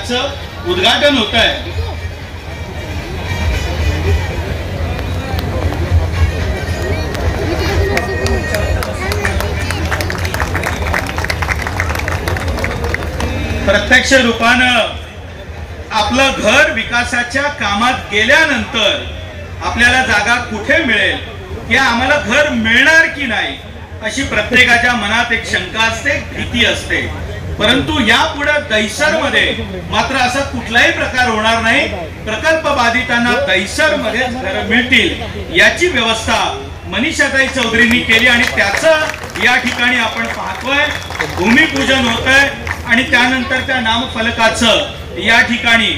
याचं उद्घाटन होत आहे। प्रत्यक्ष रूपानं आपलं घर विकासाच्या कामात गेल्यानंतर आपल्याला जागा कुठे मिळेल किंवा आम्हाला घर मिळणार की नाही अशी प्रत्येकाच्या मनात एक शंका असते, भीती असते। परंतु यापुढे दहिसरमध्ये मात्र असा कुठलाही प्रकार होणार नाही। प्रकल्प बाधितांना दहिसरमध्ये घर मिळतील याची व्यवस्था मनीषाताई चौधरींनी केली आणि त्याचं या ठिकाणी आपण पाहतोय भूमिपूजन होतंय आणि त्यानंतर त्या नामफलकाचं या ठिकाणी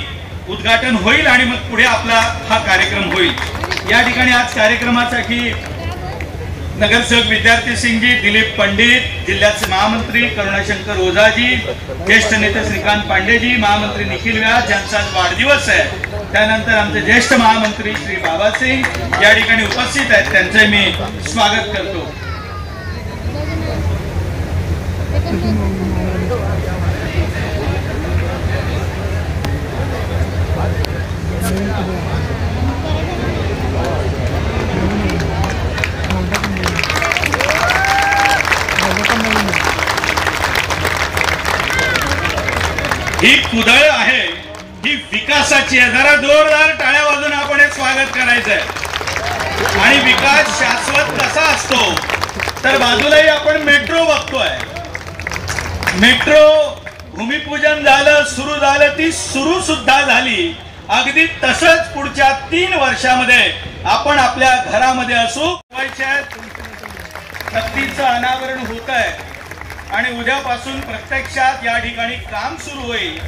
उद्घाटन होईल आणि मग पुढे आपला हा कार्यक्रम होईल। या ठिकाणी आज कार्यक्रमासाठी नगरसेवक विद्यार्थी सिंहजी, दिलीप पंडित, जिल्ह्याचे महामंत्री करुणाशंकर ओझाजी, ज्येष्ठ नेते श्रीकांत पांडेजी, महामंत्री निखिल व्यास ज्यांचा वाढदिवस आहे, त्यानंतर आमचे ज्येष्ठ महामंत्री श्री बाबा सिंग या ठिकाणी उपस्थित आहेत, त्यांचे मी स्वागत करतो। ही कुदळ आहे, ही विकासाची आहे। जरा जोरदार टाळ्या वाजून आपण एक स्वागत करायचंय। आणि विकास शाश्वत कसा असतो तर बाजूलाही आपण मेट्रो बघतोय। मेट्रो भूमिपूजन झालं, सुरू झालं, ती सुरू सुद्धा झाली। अगदी तसंच पुढच्या 3 वर्षामध्ये आपण आपल्या घरामध्ये असू। शक्तीचं अनावरण होत आहे आणि उद्यापासून प्रत्यक्षात या ठिकाणी काम सुरू होईल।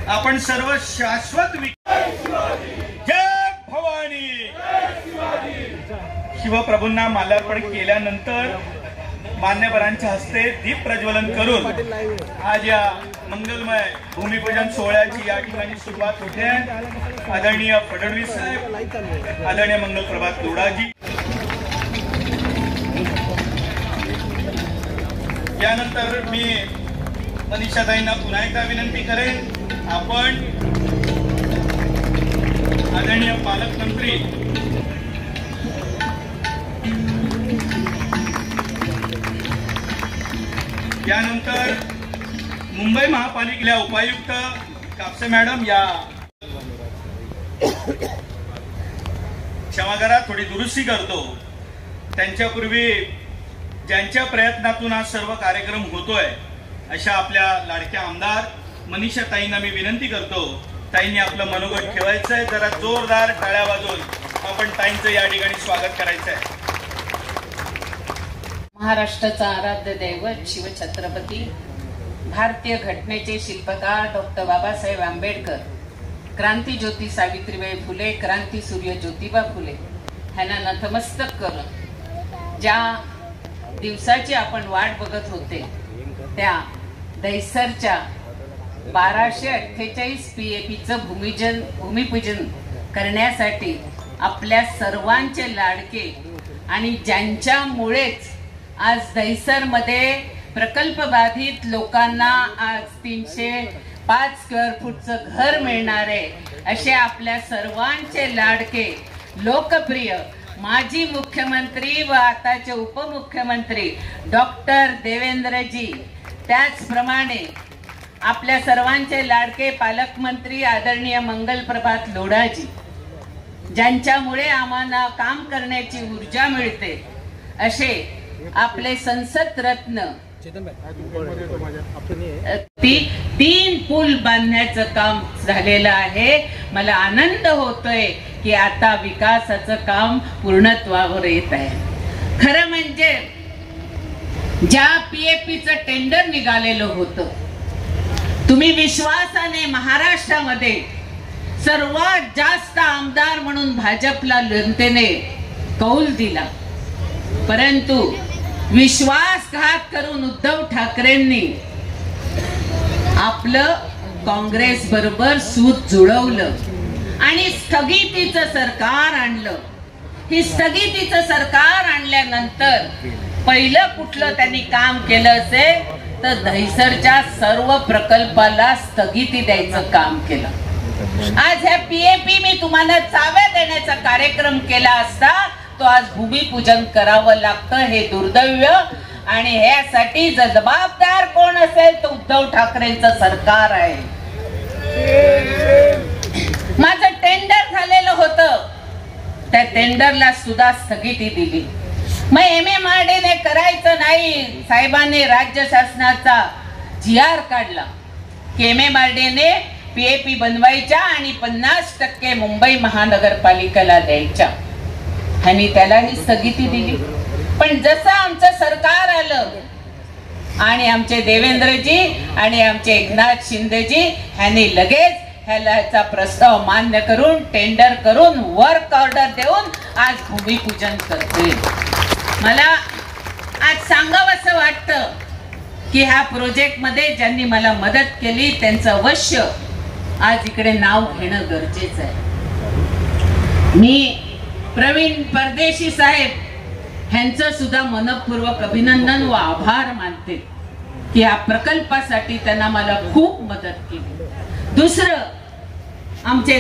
आपण सर्व शाश्वत जय भवानी शिवप्रभूंना माल्यार्पण केल्यानंतर मान्यवरांच्या हस्ते दीप प्रज्वलन करून आज या मंगलमय भूमिपूजन सोहळ्याची या ठिकाणी सुरुवात होते। आदरणीय फडणवीस साहेब, आदरणीय मंगलप्रभात लोढाजी, यानंतर मी मनीषाताईंना पुन्हा एकदा विनंती करेन, आपण आदरणीय पालकमंत्री यानंतर मुंबई महापालिकेला उपायुक्त कापसे मॅडम या क्षमा करा थोडी दुरुस्ती करतो, त्यांच्यापूर्वी ज्यांच्या प्रयत्नातून हा सर्व कार्यक्रम होतोय अशा आपल्या लाडक्या आमदार मनीषाताईंना मी विनंती करतो, ताईंनी आपलं मनोगत ठेवायचंय। जरा जोरदार टाळ्या वाजवून आपण ताईंचं या ठिकाणी स्वागत करायचंय। महाराष्ट्राचा आराध्य दैवत शिवछत्रपती भारतीय घटनेचे शिल्पकार डॉक्टर बाबासाहेब आंबेडकर, क्रांती ज्योती सावित्रीबाई फुले, क्रांती सूर्य ज्योतिबा फुले ह्यांना नतमस्तक करून ज्या दिवसाची आपण वाट बघत होते त्या दहिसरच्या 1248 PAPचं भूमिपूजन करण्यासाठी आपल्या सर्वांचे लाडके आणि ज्यांच्यामुळेच आज दहिसरमध्ये प्रकल्प बाधित लोकांना आज 305 स्क्वेअर फूटचं घर मिळणार आहे असे आपल्या सर्वांचे लाडके लोकप्रिय माजी मुख्यमंत्री व आताचे उपमुख्यमंत्री डॉक्टर देवेंद्रजी, त्याचप्रमाणे आपल्या सर्वांचे लाडके पालकमंत्री आदरणीय मंगलप्रभात लोढाजी, ज्यांच्यामुळे आम्हाला काम करण्याची ऊर्जा मिळते असे आपले संसद रत्न 3 पूल बांधण्याचं काम झालेलं आहे। मला आनंद होतोय की आता विकासाचं काम पूर्णत्वावर येत आहे। खरं म्हणजे ज्या PAPचं टेंडर निघालेलं होतं, तुम्ही विश्वासाने महाराष्ट्रामध्ये सर्वात जास्त आमदार म्हणून भाजपला जनतेने कौल दिला, परंतु विश्वासघात करून उद्धव ठाकरेंनी आपलं काँग्रेस बरोबर सूत जुळवलं आणि स्थगितीचं सरकार आणलं। ही स्थगितीचं सरकार आणल्यानंतर पहिलं कुठलं त्यांनी काम केलं असेल तर दहिसरच्या सर्व प्रकल्पाला स्थगिती द्यायचं काम केलं. आज ह्या पीएपी मी तुम्हाला चाव्या देण्याचा कार्यक्रम केला असता तो आज भूमिपूजन करावं लागतं. हे दुर्दैव. आणि ह्यासाठी जबाबदार कोण असेल तर उद्धव ठाकरेंचं सरकार आहे. माझं टेंडर झालेलं होतं, त्या टेंडरला सुद्धा स्थगिती दिली. मग MMRD ने करायचं नाही, साहेबांनी राज्य शासनाचा GR काढला की MMRD ने पीएपी बनवायच्या आणि 50% मुंबई महानगरपालिकेला द्यायच्या, आणि त्यालाही स्थगिती दिली. पण जसं आमचं सरकार आलं आणि आमचे देवेंद्रजी आणि आमचे एकनाथ शिंदेजी ह्यांनी लगेच ह्याचा प्रस्ताव मान्य करून टेंडर करून वर्क ऑर्डर देऊन आज भूमिपूजन करते. मला आज सांगावंसं वाटतं की ह्या प्रोजेक्ट मध्ये ज्यांनी मला मदत केली त्यांचं अवश्य आज इकडे नाव घेणं गरजेचं आहे. मी प्रवीण परदेशी साहेब ह्यांचं सुद्धा मनपूर्वक अभिनंदन व आभार मानते की या प्रकल्पासाठी त्यांना मला खूप मदत केली. दुसरं, आमचे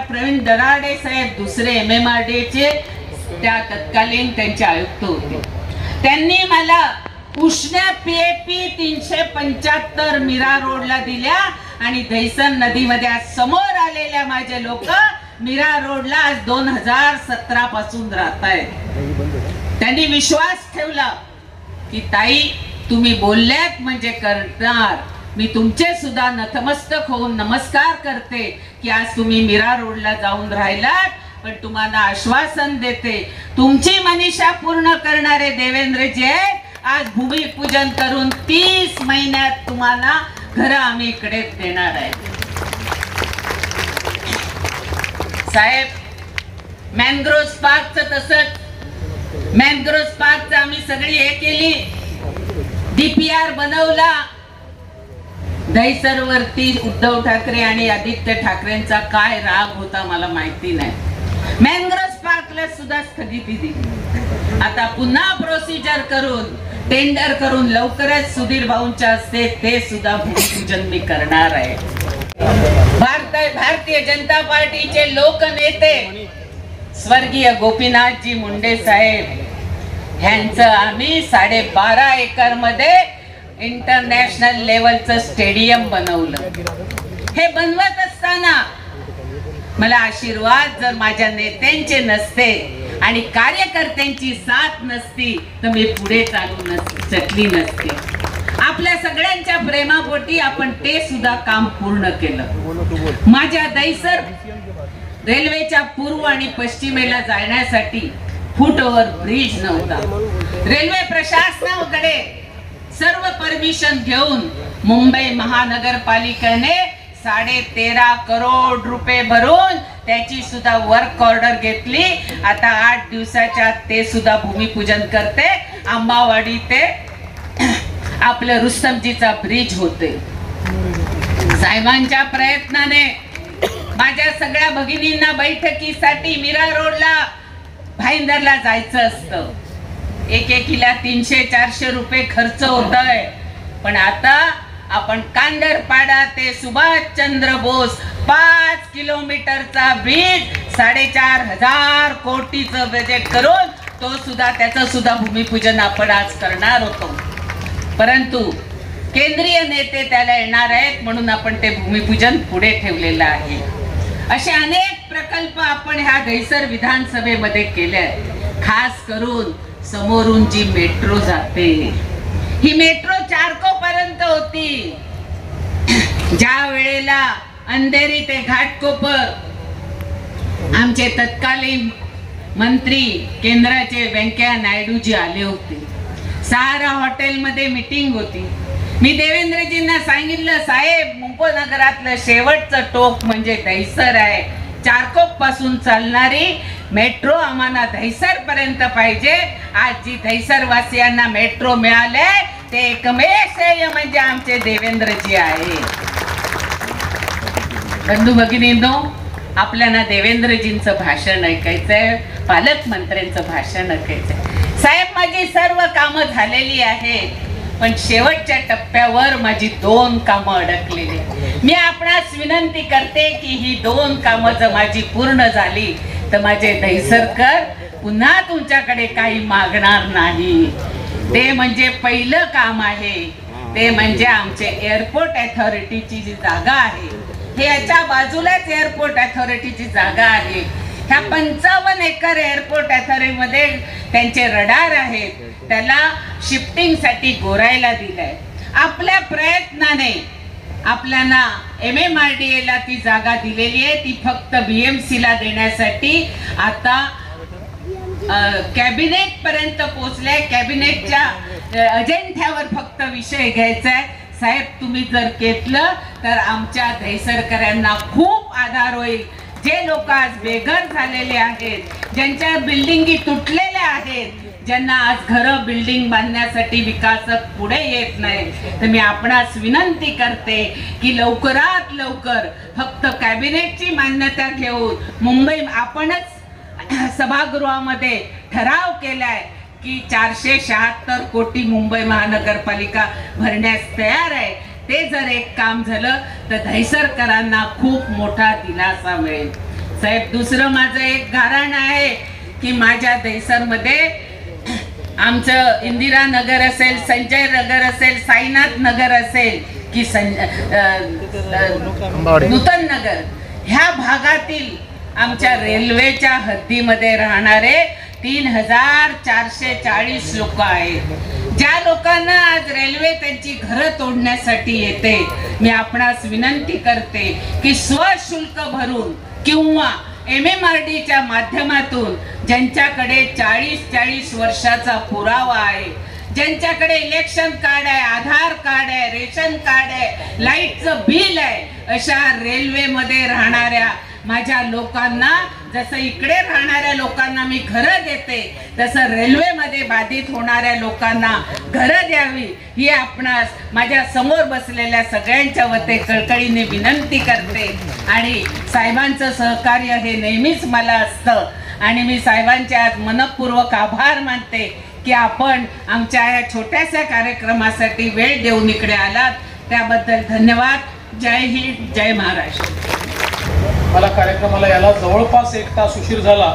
प्रवीण दराडे साहेब दुसरे MMRD चे त्या तत्कालीन त्यांचे आयुक्त होते. त्यांनी मला उष्ण्या पीएपी 375 मीरा रोडला दिल्या आणि दहिसर नदीमध्ये आज समोर आलेल्या माझे लोक मीरा रोडला आज 2017 पासून राहत आहेत. त्यांनी विश्वास ठेवला की ताई तुम्ही बोलल्यात म्हणजे करणार. मी तुमचे सुद्धा नतमस्तक होऊन नमस्कार करते की आज तुम्ही मीरा रोडला जाऊन राहिलात, पण तुम्हाला आश्वासन देते तुमची मनीषा पूर्ण करणारे देवेंद्रजी आहेत. आज भूमिपूजन करून 30 महिन्यात तुम्हाला घर आम्ही इकडे देणार आहे. साहेब, मॅनग्रोव्ह पार्कचं तसंच, मॅनग्रोव्ह पार्कचं आम्ही सगळी हे केली, DPR बनवला. दहिसर वरती उद्धव ठाकरे आणि आदित्य ठाकरेंचा काय राग होता मला माहिती नाही. मॅनग्रोव्ह पार्कला सुद्धा स्थगिती दिली. आता पुन्हा प्रोसिजर करून टेंडर करून लवकरच सुधीर भाऊंच्या हस्ते ते सुद्धा भूमिपूजन मी करणार आहे. भारतीय जनता पार्टीचे लोकनेते स्वर्गीय गोपीनाथजी मुंडे साहेब ह्यांचं आम्ही 12.5 एकर मध्ये इंटरनॅशनल लेवलचं स्टेडियम बनवलं. हे बनवत असताना मला आशीर्वाद जर माझ्या नेत्यांचे नसते आणि कार्यकर्त्यांची साथ नसती तर मी पुढे चालू शकली नसते. आपल्या सगळ्यांच्या प्रेमापोटी आपण ते सुद्धा काम पूर्ण केलं. माझ्या दहिसर रेल्वेच्या पूर्व आणि पश्चिमेला जाण्यासाठी फुट ओव्हर ब्रिज नव्हता. रेल्वे प्रशासनाकडे सर्व परमिशन घेऊन मुंबई महानगरपालिकेने 13.5 करोड रुपये भरून त्याची सुद्धा वर्क ऑर्डर घेतली. आता 8 दिवसाच्या ते सुद्धा भूमिपूजन करते. आंबावाडी ते आपलं रुस्तमजीचा ब्रिज होते. साहेबांच्या प्रयत्नाने माझ्या सगळ्या भगिनींना बैठकीसाठी मीरा रोडला भाईंदरला जायचं असतं. एकेकीला 300-400 रुपये खर्च होतोय. पण आता आपण कांदरपाडा ते सुभाषचंद्र बोस 5 किलोमीटरचा ब्रिज 4,500 कोटीचं बजेट करून तो सुद्धा त्याचं सुद्धा भूमिपूजन आपण आज करणार होतो. परंतु केंद्रीय नेते त्याला येणार आहेत म्हणून आपण ते भूमिपूजन पुढे ठेवलेलं आहे. असे अनेक प्रकल्प आपण ह्या दहिसर विधानसभेमध्ये केले आहेत. खास करून समोरून जी मेट्रो जाते, ही मेट्रो चारको पर्यंत होती. ज्या वेळेला अंधेरी ते घाटकोपर आमचे तत्कालीन मंत्री केंद्राचे व्यंकय्या नायडूजी आले होते. सहारा हॉटेलमध्ये मीटिंग होती. मी देवेंद्रजींना सांगितलं, साहेब उपनगरातलं शेवटचं टोक म्हणजे दहिसर आहे. चारकोप पासून चालणारी मेट्रो आम्हाला दहिसर पर्यंत पाहिजे. आज जी दहिसर वासियांना मेट्रो मिळाले ते एकमेव श्रेय म्हणजे आमचे देवेंद्रजी आहे. बंधू भगिनींनो, आपल्याला देवेंद्रजींचं भाषण ऐकायचंय, पालकमंत्र्यांचं भाषण ऐकायचंय. साहेब, माझी सर्व कामं झालेली आहेत. पण शेवटच्या टप्प्यावर माझी 2 कामं अडकलेली आहेत. मी आपणास विनंती करते की ही 2 कामं जर माझी पूर्ण झाली तर माझे दहिसरकर पुन्हा तुमच्याकडे काही मागणार नाही. ते म्हणजे पहिलं काम आहे ते म्हणजे आमचे एअरपोर्ट अथॉरिटीची जी जागा आहे, हे याच्या बाजूलाच एअरपोर्ट अथॉरिटीची जागा आहे. ह्या 55 एकर एअरपोर्ट अथॉरिटीमध्ये त्यांचे रडार आहेत, त्याला शिफ्टिंगसाठी गोरायला दिलंय. आपल्या प्रयत्नाने आपल्याला MMRDA ला ती जागा दिलेली आहे. ती फक्त BMC ला देण्यासाठी आता कॅबिनेट पर्यंत पोहोचले. कॅबिनेटच्या अजेंड्यावर फक्त विषय घ्यायचा आहे. साहेब, तुम्ही जर घेतलं तर आमच्या दहिसरकरांना खूप आधार होईल. जे लोक आज बेघर झालेले आहेत, ज्यांच्या बिल्डिंगी तुटलेल्या आहेत, ज्यांना आज घरं बिल्डिंग बांधण्यासाठी विकासक पुढे येत नाही, तर मी आपणास विनंती करते की लवकरात लवकर फक्त कॅबिनेटची मान्यता घेऊन मुंबई आपणच सभागृहामध्ये ठराव केलाय की 476 कोटी मुंबई महानगरपालिका भरण्यास तयार आहे. ते जर एक काम झालं तर दहिसरकरांना खूप मोठा दिलासा मिळेल. साहेब, दुसरं माझं एक गारण आहे की माझ्या दहिसरमध्ये आमचं इंदिरा नगर असेल, संजय नगर असेल, साईनाथ नगर असेल की नूतन नगर, ह्या भागातील आमच्या रेल्वेच्या हद्दीमध्ये राहणारे 3440 लोक आहेत. ज्या लोकांना आज रेल्वे त्यांची घरं तोडण्यासाठी येते, मी आपणास विनंती करते की स्वशुल्क भरून किंवा MMRDच्या माध्यमातून ज्यांच्याकडे 40 वर्षाचा पुरावा आहे, ज्यांच्याकडे इलेक्शन कार्ड आहे, आधार कार्ड आहे, रेशन कार्ड आहे, लाईटचं बिल आहे, अशा रेल्वेमध्ये राहणाऱ्या माझ्या लोकांना, जसं इकडे राहणाऱ्या लोकांना मी घरं देते, तसं रेल्वेमध्ये बाधित होणाऱ्या लोकांना घरं द्यावी, ही आपणास माझ्या समोर बसलेल्या सगळ्यांच्या वतीने कळकळीने विनंती करते. आणि साहेबांचं सहकार्य हे नेहमीच मला असतं आणि मी साहेबांचे आज मनपूर्वक आभार मानते की आपण आमच्या या छोट्याशा कार्यक्रमासाठी वेळ देऊन इकडे आलात, त्याबद्दल धन्यवाद. जय हिंद, जय महाराष्ट्र. मला कार्यक्रमाला यायला जवळपास 1 तास उशीर झाला,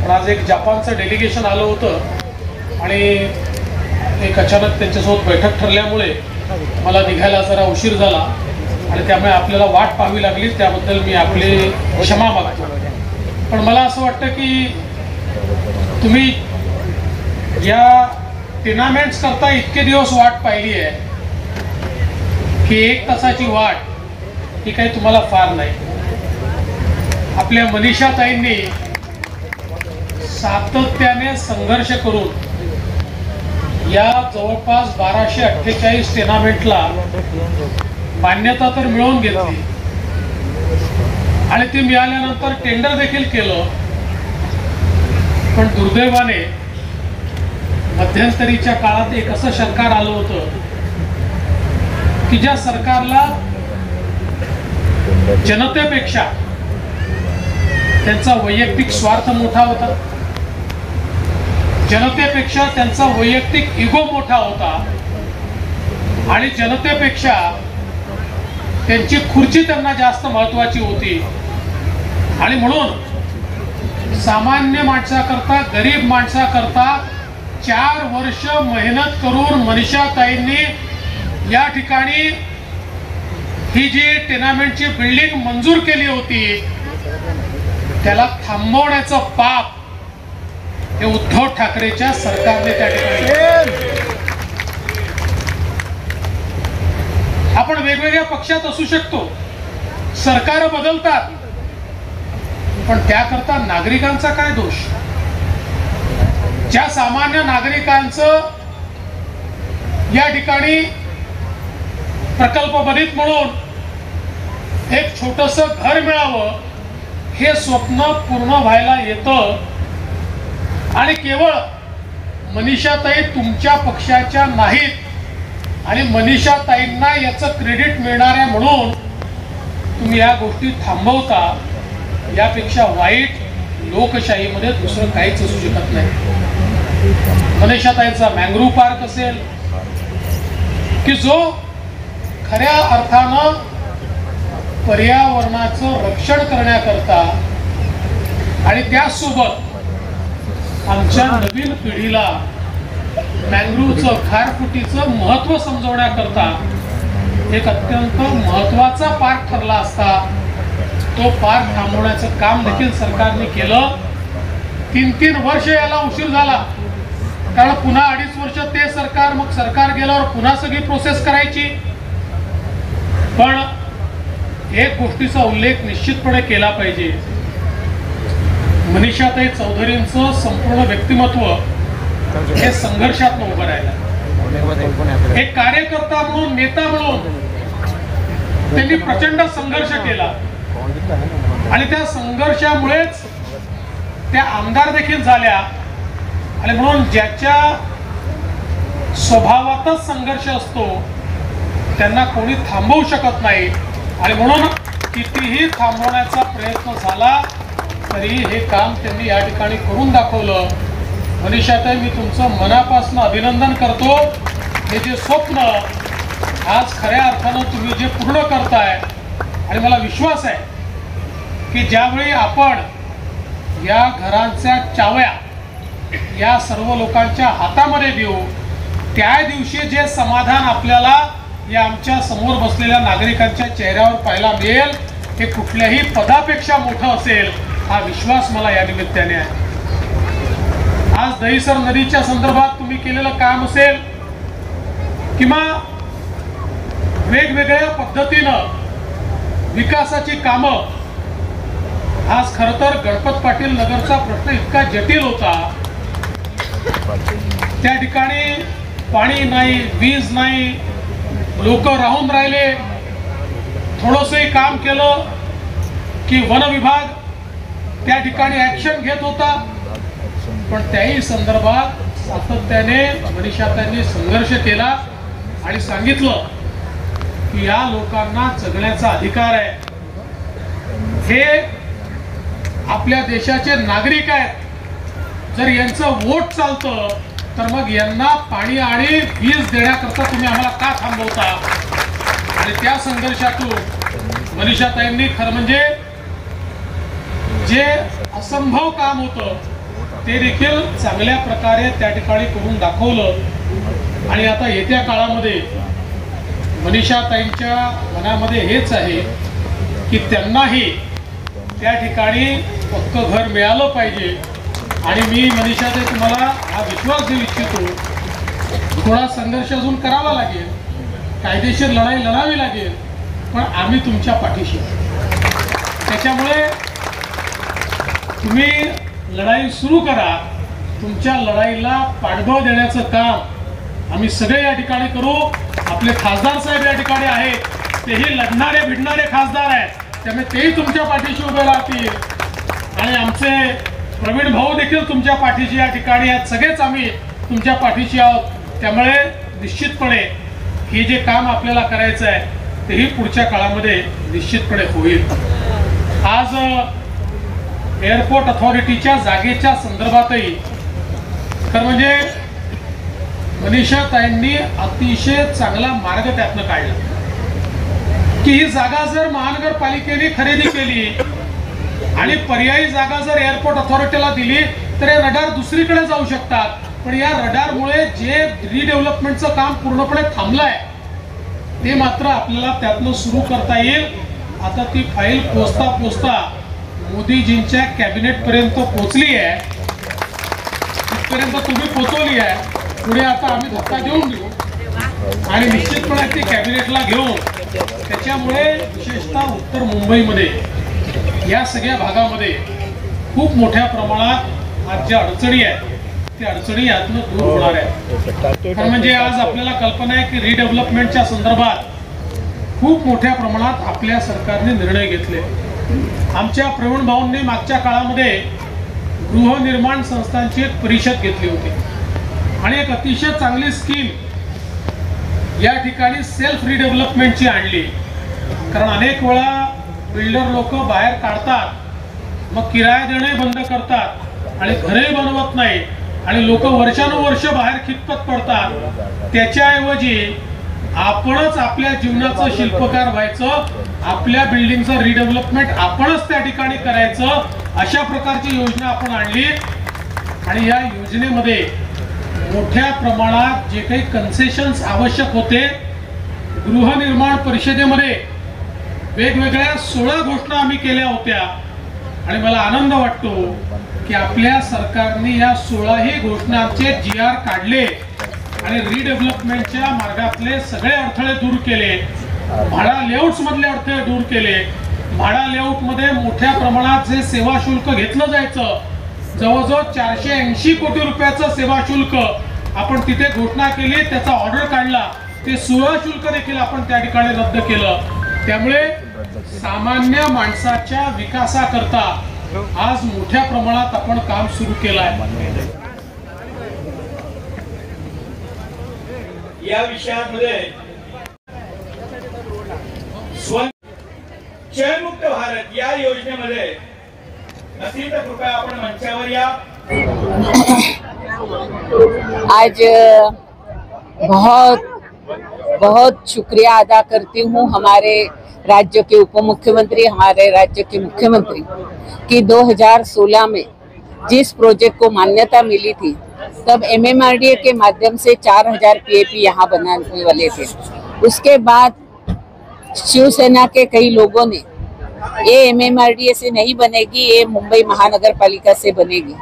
पण आज एक जपानचं डेलिगेशन आलं होतं आणि एक अचानक त्यांच्यासोबत बैठक ठरल्यामुळे मला निघायला जरा उशीर झाला आणि त्यामुळे आपल्याला वाट पाहावी लागली. त्याबद्दल मी आपली क्षमा मागतो. पण मला असं वाटतं की तुम्ही या टेनामेंट्स करता इतके दिवस वाट पाहिली आहे की 1 तासाची वाट ही काही तुम्हाला फार नाही. आपल्या मनीषाताईंनी सातत्याने संघर्ष करून या जवळपास 1248 टेनामेंटला मान्यता तर मिळवून घेतली आणि ती मिळाल्यानंतर टेंडर देखील केलं. पण दुर्दैवाने मध्यंतरीच्या काळात एक असं सरकार आलं होतं की ज्या सरकारला जनतेपेक्षा त्यांचा वैयक्तिक स्वार्थ मोठा होता, जनतेपेक्षा त्यांचा वैयक्तिक इगो मोठा होता आणि जनतेपेक्षा त्यांची खुर्ची त्यांना जास्त महत्वाची होती. आणि म्हणून सामान्य माणसाकरता, गरीब माणसाकरता 4 वर्ष मेहनत करून मनीषाताईंनी या ठिकाणी ही जी टेनामेंटची बिल्डिंग मंजूर केली होती, त्याला थांबवण्याचं पाप हे उद्धव ठाकरेच्या सरकारने त्या ठिकाणी. आपण वेगवेगळ्या पक्षात असू शकतो, सरकार बदलतात, पण त्याकरता नागरिकांचा काय दोष? ज्या सामान्य नागरिकांचं या ठिकाणी प्रकल्पबाधित म्हणून एक छोटंसं घर मिळावं हे स्वप्न पूर्ण व्हायला येतं आणि केवळ मनीषाताई तुमच्या पक्षाच्या नाहीत आणि मनीषाताईंना याचं क्रेडिट मिळणार आहे म्हणून तुम्ही या गोष्टी थांबवता. यापेक्षा वाईट लोकशाहीमध्ये दुसरं काहीच असू शकत नाही. मनीषाताईंचा मँग्रोव्ह पार्क असेल, की जो खऱ्या अर्थानं पर्यावरणाचं रक्षण करण्याकरता आणि त्याचसोबत आमच्या नवीन पिढीला मँग्रोव्हचं खारफुटीचं महत्त्व समजवण्याकरता एक अत्यंत महत्त्वाचा पार्ट ठरला असता. तो पार्ट थांबवण्याचं काम देखील सरकारने केलं. 3-3 वर्ष याला उशीर झाला, कारण पुन्हा 2.5 वर्ष ते सरकार, मग सरकार गेल्यावर पुन्हा सगळी प्रोसेस करायची. पण एक गोष्टीचा उल्लेख निश्चितपणे केला पाहिजे. मनीषाताई चौधरींचं संपूर्ण व्यक्तिमत्व हे संघर्षात उभं राहिलं. एक कार्यकर्ता म्हणून, नेता म्हणून त्यांनी प्रचंड संघर्ष केला आणि त्या संघर्षामुळेच त्या आमदार देखील झाल्या. आणि म्हणून ज्याच्या स्वभावातच संघर्ष असतो त्यांना कोणी थांबवू शकत नाही. आणि म्हणून कितीही थांबवण्याचा प्रयत्न झाला तरी हे काम त्यांनी या ठिकाणी करून दाखवलं. मनीषाताई, मी तुमचं मनापासून अभिनंदन करतो. हे जे स्वप्न आज खऱ्या अर्थानं तुम्ही जे पूर्ण करताय, आणि मला विश्वास आहे की ज्यावेळी आपण या घरांच्या चाव्या या सर्व लोकांच्या हातामध्ये देऊ, त्या दिवशी जे समाधान आपल्याला या आमच्या समोर बसलेल्या नागरिकांच्या चेहऱ्यावर पाहायला मिळेल हे कुठल्याही पदापेक्षा मोठं असेल, हा विश्वास मला या निमित्ताने आहे. आज दहिसर नदीच्या संदर्भात तुम्ही केलेलं काम असेल किंवा वेगवेगळ्या पद्धतीनं विकासाची कामं. आज खरं तर गणपत पाटील नगरचा प्रश्न इतका जटिल होता, त्या ठिकाणी पाणी नाही, वीज नाही, लोक राहून राहिले. थोडंसंही काम केलं की वन विभाग त्या ठिकाणी ऍक्शन घेत होता. पण त्याही संदर्भात सातत्याने मनीषाताईंनी संघर्ष केला आणि सांगितलं की या लोकांना जगण्याचा अधिकार आहे. हे आपल्या देशाचे नागरिक आहेत. जर यांचं वोट चालतं तर मग यांना पाणी आणि वीज देण्याकरता तुम्ही आम्हाला का थांबवता. आणि त्या संघर्षातून मनीषाताईंनी खरं म्हणजे जे असंभव काम होतं ते देखील चांगल्या प्रकारे त्या ठिकाणी करून दाखवलं. आणि आता येत्या काळामध्ये मनीषाताईंच्या मनामध्ये हेच आहे की त्यांनाही त्या ठिकाणी पक्कं घर मिळालं पाहिजे. आणि मी मनीषाताई तुम्हाला हा विश्वास देऊ इच्छितो, थोडा संघर्ष अजून करावा लागेल, कायदेशीर लढाई लढावी लागेल, पण आम्ही तुमच्या पाठीशी. त्याच्यामुळे तुम्ही लढाई सुरू करा. तुमच्या लढाईला पाठबळ देण्याचं काम आम्ही सगळे या ठिकाणी करू. आपले खासदार साहेब या ठिकाणी आहेत, तेही लढणारे भिडणारे खासदार आहेत, त्यामुळे तेही तुमच्या पाठीशी उभे राहतील. आणि आमचे प्रवीण भाऊ देखील तुमच्या पाठीशी या ठिकाणी आहेत. सगळेच आम्ही तुमच्या पाठीशी आहोत. त्यामुळे निश्चितपणे हे जे काम आपल्याला करायचं आहे तेही पुढच्या काळामध्ये निश्चितपणे होईल. आज एअरपोर्ट अथॉरिटीच्या जागेच्या संदर्भातही तर म्हणजे मनीषाताईंनी अतिशय चांगला मार्ग त्यातनं काढला की ही जागा जर महानगरपालिकेने खरेदी केली आणि पर्यायी जागा जर एअरपोर्ट अथॉरिटीला दिली तर हे रडार दुसरीकडे जाऊ शकतात. पण या रडारमुळे जे रिडेव्हलपमेंटचं काम पूर्णपणे थांबलंय ते मात्र आपल्याला त्यातनं सुरू करता येईल. आता ती फाईल पोचता पोचता मोदीजींच्या कॅबिनेट पर्यंत पोहोचली आहे, तिथपर्यंत तुम्ही पोहोचवली आहे. पुढे आता आम्ही धक्का देऊन देऊ आणि निश्चितपणे ती कॅबिनेटला घेऊन त्याच्यामुळे विशेषतः उत्तर मुंबईमध्ये या सगळ्या भागामध्ये खूप मोठ्या प्रमाणात आज ज्या अडचणी आहेत त्या अडचणी यातनं दूर होणार आहेत. म्हणजे आज आपल्याला कल्पना आहे की रिडेव्हलपमेंटच्या संदर्भात खूप मोठ्या प्रमाणात आपल्या सरकारने निर्णय घेतले. आमच्या प्रवीण भाऊंनी मागच्या काळामध्ये गृहनिर्माण संस्थांची एक परिषद घेतली होती आणि एक अतिशय चांगली स्कीम या ठिकाणी सेल्फ रिडेव्हलपमेंटची आणली. कारण अनेक वेळा बिल्डर लोक बाहेर काढतात, मग किराया देणे बंद करतात आणि घरे बनवत नाही आणि लोक वर्षानुवर्ष बाहेर खितपत पडतात. त्याच्याऐवजी आपणच आपल्या जीवनाचं शिल्पकार व्हायचं, आपल्या बिल्डिंगचं रिडेव्हलपमेंट आपणच त्या ठिकाणी करायचं, अशा प्रकारची योजना आपण आणली। आणि या योजनेमध्ये मोठ्या प्रमाणात जे काही कन्सेशन्स आवश्यक होते, गृहनिर्माण परिषदेमध्ये वेगवेगळ्या 16 घोषणा आम्ही केल्या होत्या आणि मला आनंद वाटतो की आपल्या सरकारने या 16ही घोषणांचे GR काढले आणि रिडेव्हलपमेंटच्या मार्गातले सगळे अडथळे दूर केले, भाडा लेआउट्स मधले अडथळे दूर केले। भाडा लेआउट मध्ये मोठ्या प्रमाणात जे सेवा शुल्क घेतलं जायचं, जवळजवळ 480 कोटी रुपयाचं सेवा शुल्क आपण तिथे घोषणा केली, त्याचा ऑर्डर काढला, ते सेवा शुल्क देखील आपण त्या ठिकाणी रद्द केलं। त्यामुळे सामान्य माणसाच्या विकासाकरता आज मोठ्या प्रमाणात आपण काम सुरू केलं आहे। या विषयामध्ये क्षयमुक्त भारत या योजनेमध्ये नसेल तर कृपया आपण मंचावर या। आज बहुत शुक्रिया अदा करती हूँ हमारे राज्य के उप मुख्यमंत्री, हमारे राज्य के मुख्यमंत्री कि 2016 में जिस प्रोजेक्ट को मान्यता मिली थी तब MMRDA के माध्यम से 4000 PAP यहाँ बनाने वाले थे। उसके बाद शिवसेना के कई लोगों ने ये MMRDA से नहीं बनेगी, ये मुंबई महानगर पालिका से बनेगी,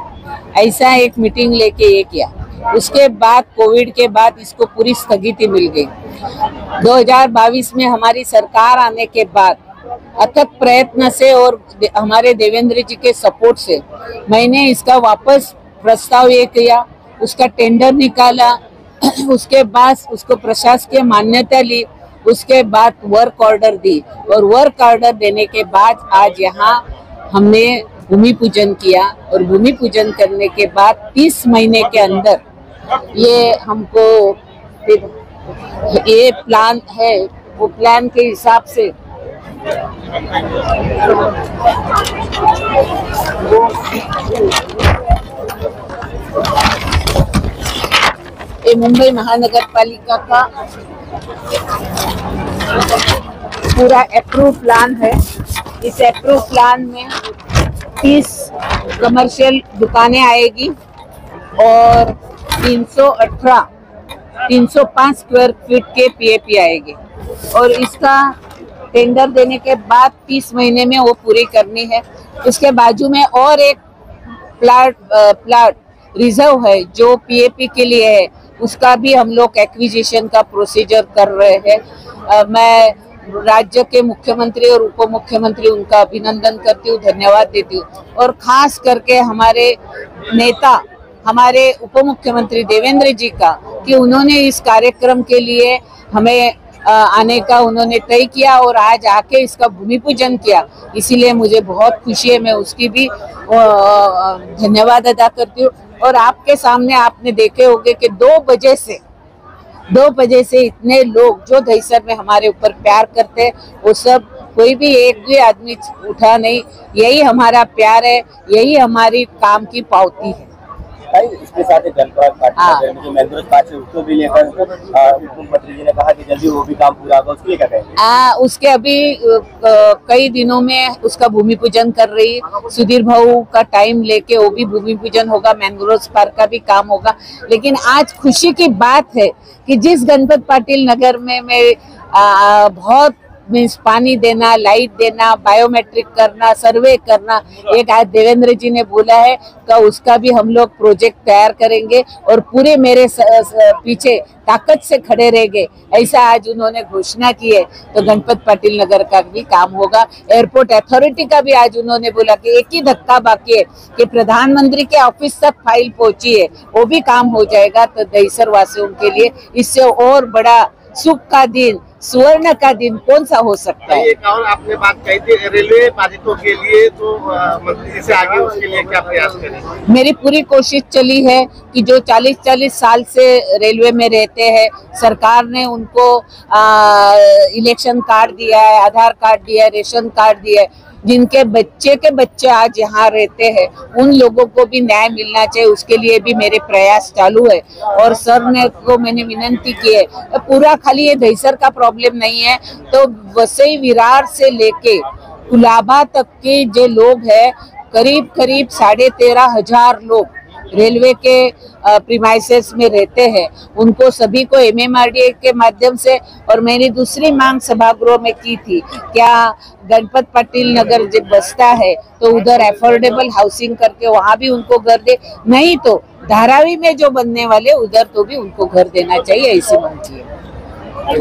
ऐसा एक मीटिंग लेके ये किया। उसके बाद कोविड के बाद इसको पूरी स्थगिति मिल गई। 2022 में हमारी सरकार आने के बाद अथक प्रयत्न से और हमारे देवेंद्र जी के सपोर्ट से मैंने इसका वापस प्रस्ताव ये किया, उसका टेंडर निकाला, उसके बाद उसको प्रशासकीय मान्यता ली, उसके बाद वर्क ऑर्डर दी और वर्क ऑर्डर देने के बाद आज यहाँ हमने भूमि पूजन किया। और भूमि पूजन करने के बाद 30 महीने के अंदर ये हमको ये प्लान है, वो प्लान के हिसाब से ये मुंबई महानगर पालिका का पूरा अप्रूव प्लान है। इस अप्रूव प्लान में 30 कमर्शियल दुकानें आएगी और 305 स्क्वायर फीट के PAP आएंगे और इसका टेंडर देने के बाद 30 महीने में वो पूरी करनी है। उसके बाजू में और एक प्लाट रिजर्व है जो PAP के लिए है, उसका भी हम लोग एक्विजिशन का प्रोसीजर कर रहे हैं। मैं राज्य के मुख्यमंत्री और उप मुख्यमंत्री उनका अभिनंदन करती हूँ, धन्यवाद देती हूँ। और खास करके हमारे नेता, हमारे उप मुख्यमंत्री देवेंद्र जी का कि उन्होंने इस कार्यक्रम के लिए हमें आने का उन्होंने तय किया और आज आके इसका भूमि पूजन किया, इसीलिए मुझे बहुत खुशी है। मैं उसकी भी धन्यवाद अदा करती हूँ। और आपके सामने आपने देखे होंगे कि 2 बजे से इतने लोग जो दहीसर में हमारे ऊपर प्यार करते हैं, वो सब कोई भी एक भी आदमी उठा नहीं। यही हमारा प्यार है, यही हमारी काम की पावती है। इसके साथ उसको भी लेकर मुख्यमंत्री जी ने कहा कि जल्दी वो भी काम पूरा होगा, उसके लिए क्या कहेंगे? उसके अभी कई दिनों में उसका भूमि पूजन कर रही है। सुधीर भाऊ का टाइम लेके वो भी भूमि पूजन होगा, मैंग्रोव पार्क का भी काम होगा। लेकिन आज खुशी की बात है कि जिस गणपत पाटिल नगर में मैं बहुत मीन्स पानी देना, लाइट देना, बायोमेट्रिक करना, सर्वे करना, एक आज देवेंद्र जी ने बोला है कि उसका भी हम लोग प्रोजेक्ट तैयार करेंगे और पूरे मेरे पीछे ताकत से खड़े रहेंगे, ऐसा आज उन्होंने घोषणा की है। तो गणपत पाटिल नगर का भी काम होगा। एयरपोर्ट अथॉरिटी का भी आज उन्होंने बोला कि एक ही धक्का बाकी है कि प्रधानमंत्री के ऑफिस तक फाइल पहुंची है, वो भी काम हो जाएगा। तो दहीसर वासियों के लिए इससे और बड़ा सुख का दिन, स्वर्ण का दिन कौन सा हो सकता है। एक और आपने बात कही थी रेलवे बाधितों के लिए, तो मंत्री जी से आगे उसके लिए क्या प्रयास करें? मेरी पूरी कोशिश चली है कि जो 40-40 साल से रेलवे में रहते हैं, सरकार ने उनको इलेक्शन कार्ड दिया है, आधार कार्ड दिया है, रेशन कार्ड दिया है, जिनके बच्चे के बच्चे आज यहाँ रहते हैं उन लोगों को भी न्याय मिलना चाहिए, उसके लिए भी मेरे प्रयास चालू है। और सर ने को मैंने विनंती की है, पूरा खाली ये दहीसर का प्रॉब्लम नहीं है, तो वसई विरार से लेके कुलाबा तक के जो लोग हैं, करीब 13,500 लोग रेलवे के प्रीमाइसेस में रहते हैं, उनको सभी को MMRDA के माध्यम से। और मैंने दूसरी मांग सभागृह में की थी, क्या गणपत पाटिल नगर जब बसता है तो उधर अफोर्डेबल हाउसिंग करके वहाँ भी उनको घर दे, नहीं तो धारावी में जो बनने वाले उधर तो भी उनको घर देना चाहिए, ऐसी मांग की है।